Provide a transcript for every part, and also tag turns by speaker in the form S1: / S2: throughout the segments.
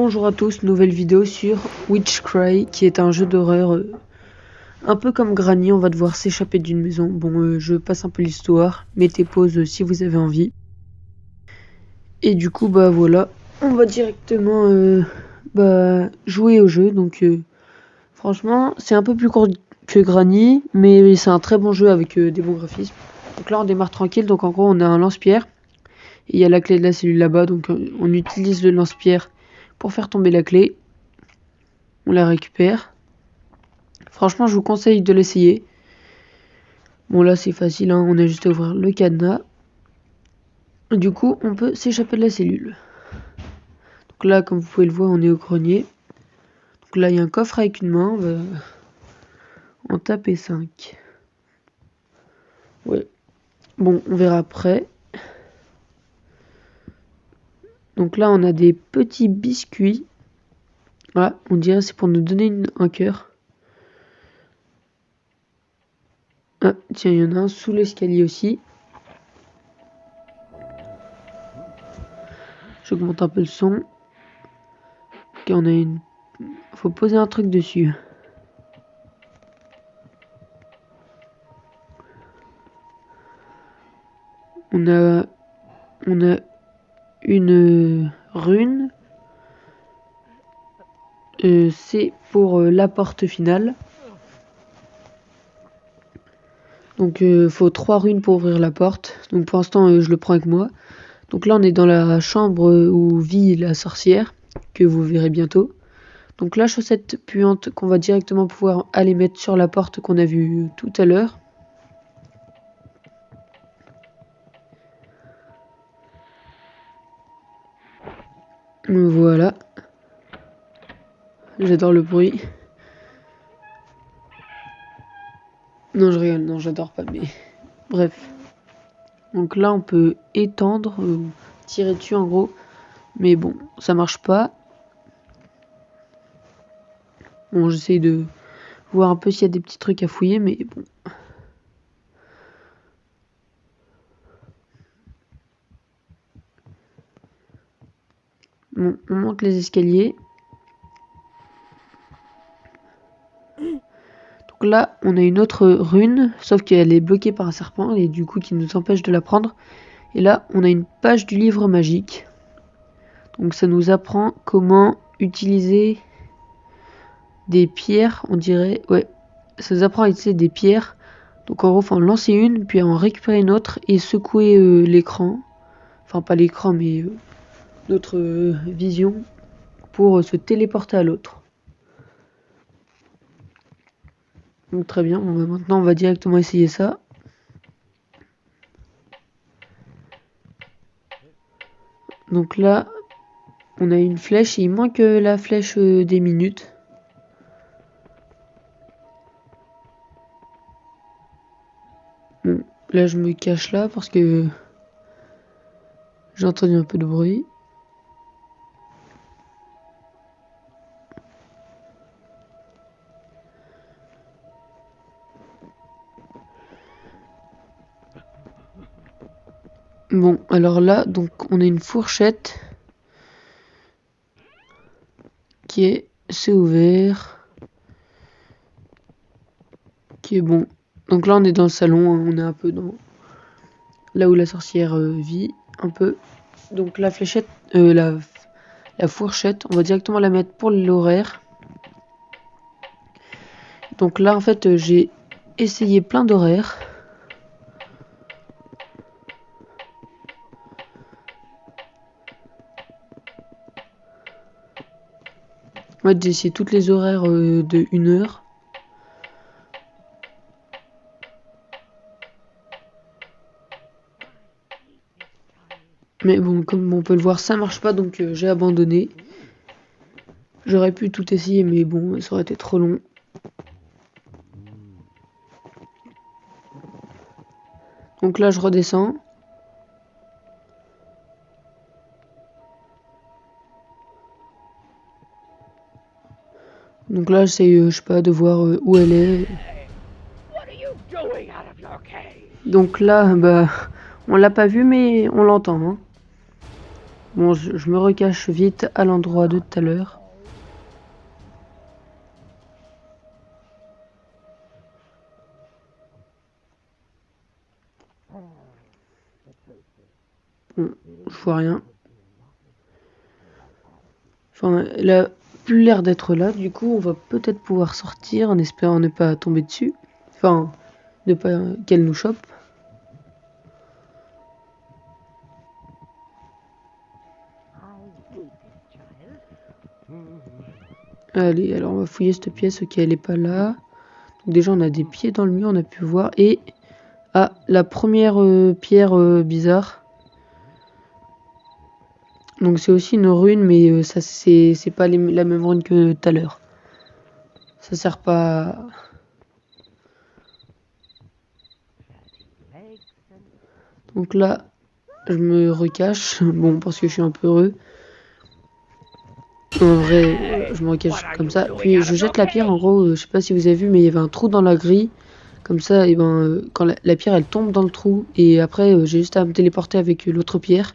S1: Bonjour à tous, nouvelle vidéo sur Witchcry qui est un jeu d'horreur un peu comme Granny, on va devoir s'échapper d'une maison. Bon, je passe un peu l'histoire, mettez pause si vous avez envie. Et du coup, bah voilà, on va directement jouer au jeu. Donc franchement, c'est un peu plus court que Granny, mais c'est un très bon jeu avec des bons graphismes. Donc là, on démarre tranquille, donc en gros, on a un lance-pierre. Et il y a la clé de la cellule là-bas, donc on utilise le lance-pierre pour faire tomber la clé. On la récupère. Franchement, je vous conseille de l'essayer. Bon, là, c'est facile, hein, on a juste à ouvrir le cadenas. Du coup, on peut s'échapper de la cellule. Donc là, comme vous pouvez le voir, on est au grenier. Donc là, il y a un coffre avec une main. On va en taper 5. Ouais. Bon, on verra après. Donc là, on a des petits biscuits. Ah, on dirait c'est pour nous donner un cœur. Ah, tiens, il y en a un sous l'escalier aussi. J'augmente un peu le son. Ok, on a une... Faut poser un truc dessus. On a une rune. C'est pour la porte finale. Donc faut 3 runes pour ouvrir la porte. Donc pour l'instant je le prends avec moi. Donc là on est dans la chambre où vit la sorcière, que vous verrez bientôt. Donc la chaussette puante qu'on va directement pouvoir aller mettre sur la porte qu'on a vue tout à l'heure. Voilà. J'adore le bruit. Non, je rigole, non, j'adore pas, mais... Bref. Donc là, on peut étendre, tirer dessus en gros. Mais bon, ça marche pas. Bon, j'essaye de voir un peu s'il y a des petits trucs à fouiller, mais bon. Bon, on monte les escaliers. Donc là, on a une autre rune, sauf qu'elle est bloquée par un serpent et du coup qui nous empêche de la prendre. Et là, on a une page du livre magique. Donc ça nous apprend comment utiliser des pierres, on dirait. Ouais, ça nous apprend à utiliser des pierres. Donc en gros, faut en lancer une, puis en récupérer une autre et secouer l'écran. Enfin, pas l'écran, mais notre vision pour se téléporter à l'autre. Donc très bien, bon, maintenant on va directement essayer ça. Donc là, on a une flèche et il manque la flèche des minutes. Bon, là je me cache là parce que j'ai entendu un peu de bruit. Bon, alors là, donc on a une fourchette qui est, c'est ouvert, qui est bon. Donc là, on est dans le salon, hein, on est un peu dans là où la sorcière vit, un peu. Donc la fléchette, la fourchette, on va directement la mettre pour l'horaire. Donc là, en fait, j'ai essayé plein d'horaires. En fait, j'ai essayé toutes les horaires de 1 heure. Mais bon, comme on peut le voir, ça marche pas, donc j'ai abandonné. J'aurais pu tout essayer, mais bon, ça aurait été trop long. Donc là, je redescends. Donc là, j'essaye, je sais pas, de voir où elle est. Donc là, bah, on l'a pas vu, mais on l'entend. Hein. Bon, je me recache vite à l'endroit de tout à l'heure. Bon, je vois rien. Enfin, elle a plus l'air d'être là. Du coup, on va peut-être pouvoir sortir en espérant ne pas tomber dessus. Enfin, ne pas qu'elle nous chope. Allez, alors on va fouiller cette pièce. Ok, elle est pas là. Donc déjà, on a des pieds dans le mur, on a pu voir. Et la première pierre bizarre. Donc c'est aussi une rune, mais ça c'est pas la même rune que tout à l'heure. Ça sert pas. Donc là, je me recache. Bon, parce que je suis un peu heureux. En vrai, je me recache comme ça. Puis je jette la pierre. En gros, je sais pas si vous avez vu, mais il y avait un trou dans la grille. Comme ça, et ben, quand la pierre elle tombe dans le trou, et après j'ai juste à me téléporter avec l'autre pierre.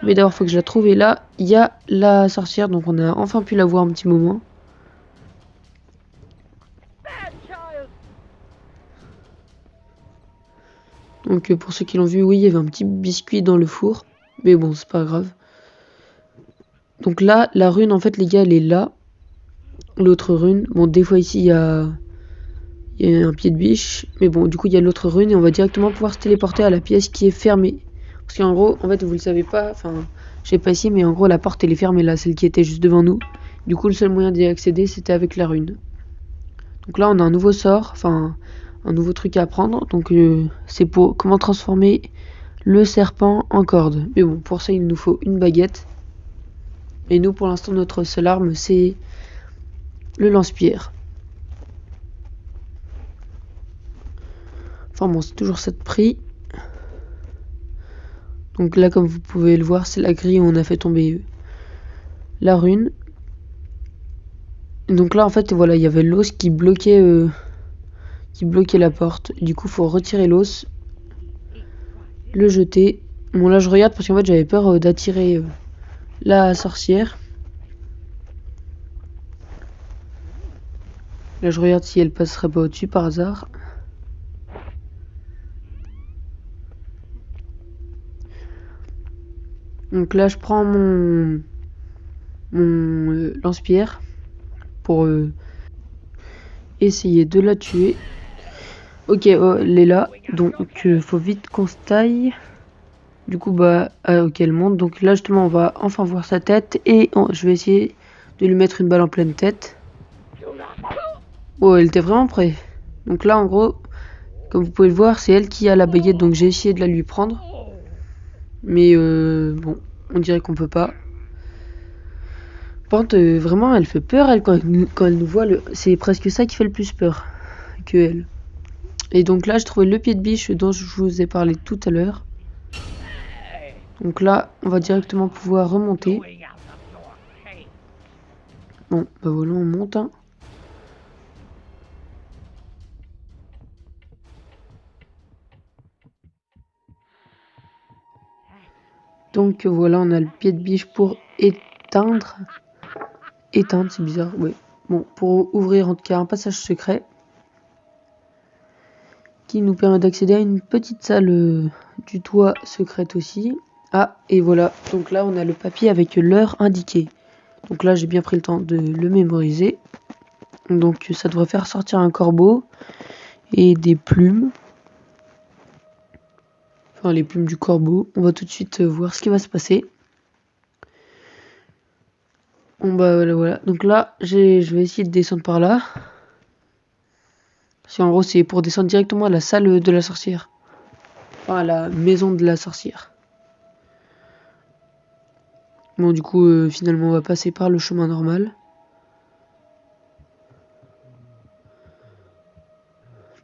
S1: Mais d'abord, faut que je la trouve. Et là, il y a la sorcière, donc on a enfin pu la voir un petit moment. Donc pour ceux qui l'ont vu, oui, il y avait un petit biscuit dans le four. Mais bon, c'est pas grave. Donc là, la rune, en fait, les gars, elle est là. L'autre rune. Bon, des fois ici, il y a un pied de biche. Mais bon, du coup, il y a l'autre rune. Et on va directement pouvoir se téléporter à la pièce qui est fermée. Parce qu'en gros, en fait, vous le savez pas. Enfin, je sais pas ici, mais en gros, la porte, elle est fermée là. Celle qui était juste devant nous. Du coup, le seul moyen d'y accéder, c'était avec la rune. Donc là, on a un nouveau sort. Enfin, un nouveau truc à apprendre. Donc, c'est pour comment transformer le serpent en corde. Mais bon, pour ça, il nous faut une baguette. Et nous, pour l'instant, notre seule arme, c'est le lance-pierre. Enfin bon, c'est toujours ça de prix. Donc là, comme vous pouvez le voir, c'est la grille où on a fait tomber la rune. Donc là, en fait, voilà, il y avait l'os qui bloquait la porte. Du coup, faut retirer l'os, le jeter. Bon, là, je regarde parce qu'en fait, j'avais peur d'attirer la sorcière. Là, je regarde si elle passerait pas au-dessus par hasard. Donc là, je prends mon lance-pierre pour essayer de la tuer. Ok, elle est là, donc faut vite qu'on se taille. Du coup, bah, ok, elle monte. Donc là, justement, on va enfin voir sa tête et je vais essayer de lui mettre une balle en pleine tête. Oh, elle était vraiment près. Donc là, en gros, comme vous pouvez le voir, c'est elle qui a la baguette, donc j'ai essayé de la lui prendre. Mais bon, on dirait qu'on peut pas. Par contre, vraiment, elle fait peur, elle, quand elle nous voit. C'est presque ça qui fait le plus peur que elle. Et donc là, j'ai trouvé le pied de biche dont je vous ai parlé tout à l'heure. Donc là, on va directement pouvoir remonter. Bon, bah voilà, on monte. Hein. Donc voilà, on a le pied de biche pour éteindre. Éteindre, c'est bizarre, oui. Bon, pour ouvrir en tout cas un passage secret qui nous permet d'accéder à une petite salle du toit secrète aussi. Ah, et voilà, donc là on a le papier avec l'heure indiquée. Donc là j'ai bien pris le temps de le mémoriser. Donc ça devrait faire sortir un corbeau et des plumes. Enfin les plumes du corbeau. On va tout de suite voir ce qui va se passer. Bon bah voilà. Donc là je vais essayer de descendre par là. Si en gros c'est pour descendre directement à la salle de la sorcière. Enfin à la maison de la sorcière. Bon du coup finalement on va passer par le chemin normal.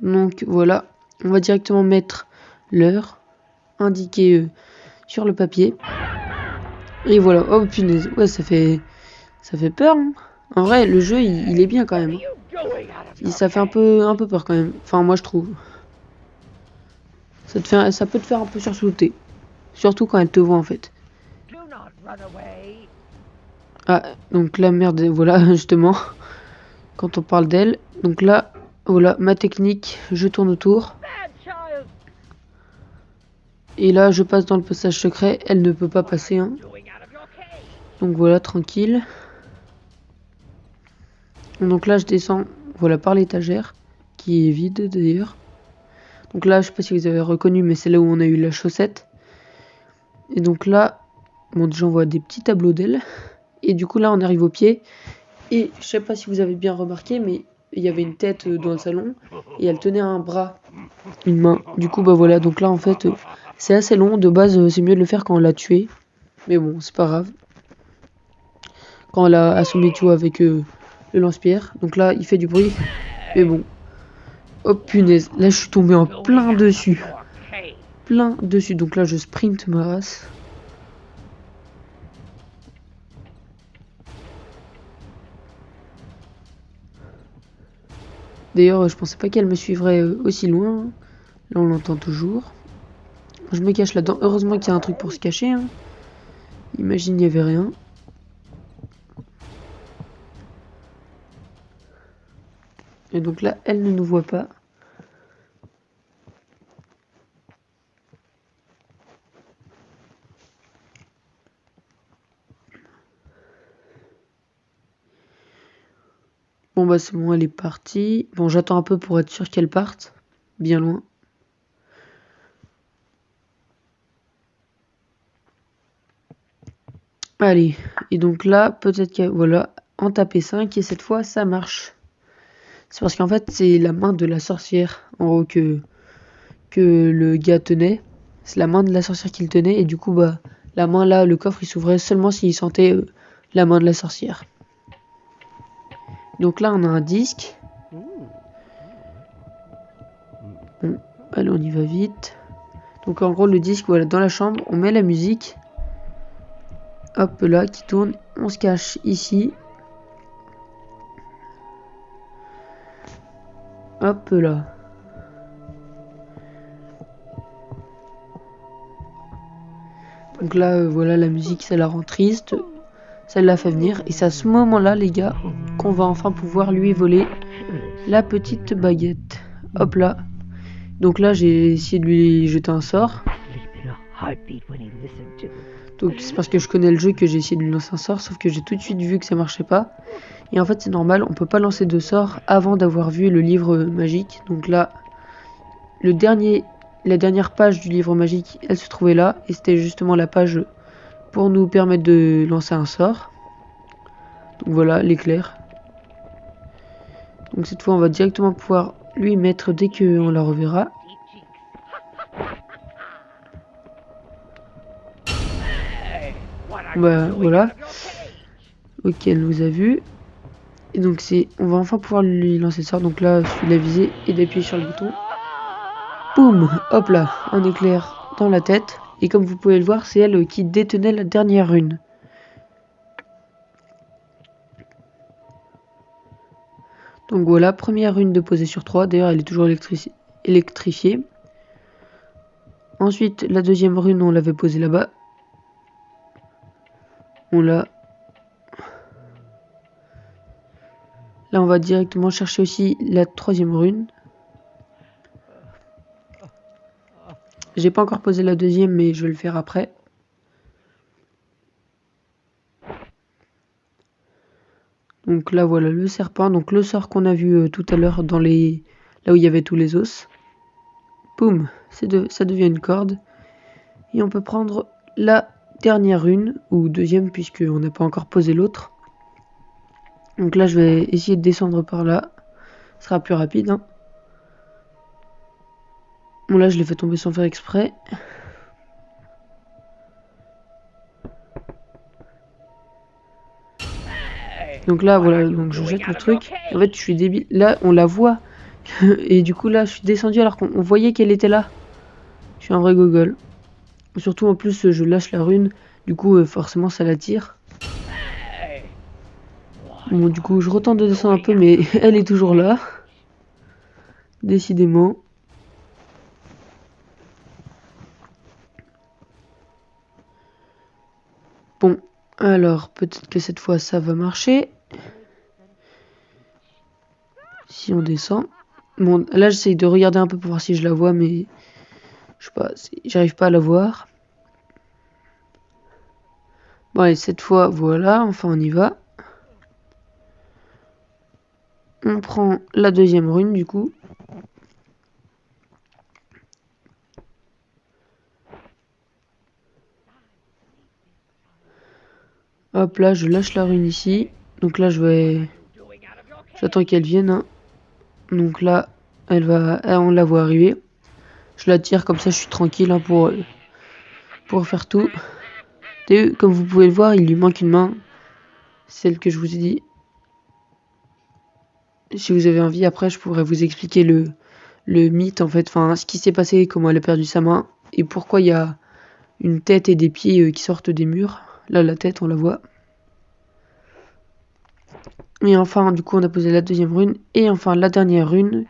S1: Donc voilà, on va directement mettre l'heure indiquée sur le papier. Et voilà, oh punaise, ouais ça fait peur. Hein. En vrai le jeu il est bien quand même. Ça fait un peu peur quand même. Enfin moi je trouve. Ça peut te faire un peu sursauter. Surtout quand elle te voit en fait. Ah, donc là, merde, voilà, justement, quand on parle d'elle. Donc là, voilà, ma technique, je tourne autour. Et là, je passe dans le passage secret, elle ne peut pas passer, hein. Donc voilà, tranquille. Donc là, je descends, voilà, par l'étagère, qui est vide d'ailleurs. Donc là, je sais pas si vous avez reconnu, mais c'est là où on a eu la chaussette. Et donc là, bon, j'en vois des petits tableaux d'elle. Et du coup, là, on arrive au pied. Et je sais pas si vous avez bien remarqué, mais il y avait une tête dans le salon. Et elle tenait un bras, une main. Du coup, bah voilà. Donc là, en fait, c'est assez long. De base, c'est mieux de le faire quand on l'a tué. Mais bon, c'est pas grave. Quand elle a assommé tout avec le lance-pierre. Donc là, il fait du bruit. Mais bon. Oh punaise. Là, je suis tombé en plein dessus. Plein dessus. Donc là, je sprint ma race. D'ailleurs, je pensais pas qu'elle me suivrait aussi loin. Là, on l'entend toujours. Je me cache là-dedans. Heureusement qu'il y a un truc pour se cacher. Hein. Imagine, il n'y avait rien. Et donc là, elle ne nous voit pas. Bon, bah c'est bon, elle est partie. Bon, j'attends un peu pour être sûr qu'elle parte. Bien loin. Allez. Et donc là, peut-être que... Voilà, en taper 5. Et cette fois, ça marche. C'est parce qu'en fait, c'est la main de la sorcière, en haut, que le gars tenait. C'est la main de la sorcière qu'il tenait. Et du coup, bah, la main là, le coffre, il s'ouvrait seulement s'il sentait la main de la sorcière. Donc là, on a un disque. Bon, allez, on y va vite. Donc en gros, le disque, voilà, dans la chambre, on met la musique. Hop là, qui tourne. On se cache ici. Hop là. Donc là, voilà, la musique, ça la rend triste. Ça la fait venir. Et c'est à ce moment-là, les gars, qu'on va enfin pouvoir lui voler la petite baguette. Hop là. Donc là, j'ai essayé de lui jeter un sort. Donc c'est parce que je connais le jeu que j'ai essayé de lui lancer un sort. Sauf que j'ai tout de suite vu que ça marchait pas. Et en fait, c'est normal, on peut pas lancer de sort avant d'avoir vu le livre magique. Donc là, la dernière page du livre magique, elle se trouvait là. Et c'était justement la page pour nous permettre de lancer un sort. Donc voilà, l'éclair. Donc cette fois, on va directement pouvoir lui mettre dès qu'on la reverra. Bah voilà. Ok, elle nous a vu. Et donc on va enfin pouvoir lui lancer le sort. Donc là, je suis la visée et d'appuyer sur le bouton. Boum, hop là, un éclair dans la tête. Et comme vous pouvez le voir, c'est elle qui détenait la dernière rune. Donc voilà, première rune de poser sur 3. D'ailleurs, elle est toujours électrifiée. Ensuite, la deuxième rune, on l'avait posée là-bas. On l'a. Là, on va directement chercher aussi la troisième rune. J'ai pas encore posé la deuxième, mais je vais le faire après. Donc là, voilà le serpent. Donc le sort qu'on a vu tout à l'heure dans les... là où il y avait tous les os. Boum, ça devient une corde. Et on peut prendre la dernière rune, ou deuxième, puisqu'on n'a pas encore posé l'autre. Donc là, je vais essayer de descendre par là. Ce sera plus rapide. Hein. Bon, là, je l'ai fait tomber sans faire exprès. Donc là, voilà, donc je jette le truc. En fait, je suis débile. Là, on la voit. Et du coup, là, je suis descendu alors qu'on voyait qu'elle était là. Je suis un vrai gogol. Surtout, en plus, je lâche la rune. Du coup, forcément, ça l'attire. Bon, du coup, je retente de descendre un peu, mais elle est toujours là. Décidément. Bon, Alors, peut-être que cette fois, ça va marcher. Si on descend. Bon, là, j'essaye de regarder un peu pour voir si je la vois, mais... Je sais pas, j'arrive pas à la voir. Bon, allez, cette fois, voilà. Enfin, on y va. On prend la deuxième rune, du coup. Hop, là, je lâche la rune ici. Donc là, j'attends qu'elle vienne, hein. Donc là, on la voit arriver. Je la tire comme ça, je suis tranquille, hein, pour faire tout. Et comme vous pouvez le voir, il lui manque une main. Celle que je vous ai dit. Si vous avez envie, après, je pourrais vous expliquer le mythe, en fait. Enfin, ce qui s'est passé, comment elle a perdu sa main. Et pourquoi il y a une tête et des pieds qui sortent des murs. Là, la tête, on la voit. Et enfin, du coup, on a posé la deuxième rune. Et enfin, la dernière rune.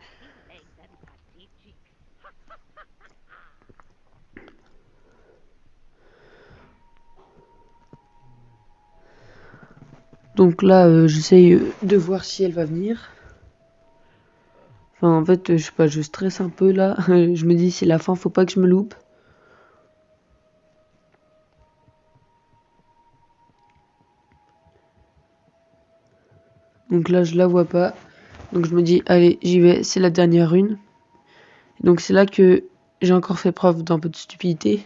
S1: Donc là, j'essaye de voir si elle va venir. Enfin, en fait, je sais pas, je stresse un peu là. Je me dis, c'est la fin, faut pas que je me loupe. Donc là, je la vois pas. Donc je me dis, allez, j'y vais, c'est la dernière rune. Donc c'est là que j'ai encore fait preuve d'un peu de stupidité.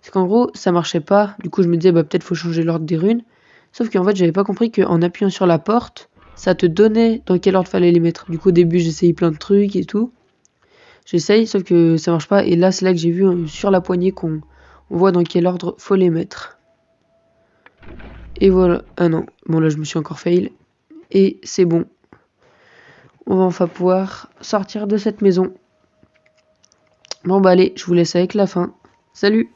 S1: C'est qu'en gros, ça marchait pas. Du coup, je me disais, bah peut-être faut changer l'ordre des runes. Sauf qu'en fait, j'avais pas compris qu'en appuyant sur la porte, ça te donnait dans quel ordre fallait les mettre. Du coup, au début, j'essayais plein de trucs et tout. J'essaye, sauf que ça marche pas. Et là, c'est là que j'ai vu sur la poignée qu'on voit dans quel ordre faut les mettre. Et voilà. Ah non, bon là, je me suis encore fail. Et c'est bon. On va enfin pouvoir sortir de cette maison. Bon bah allez, je vous laisse avec la fin. Salut!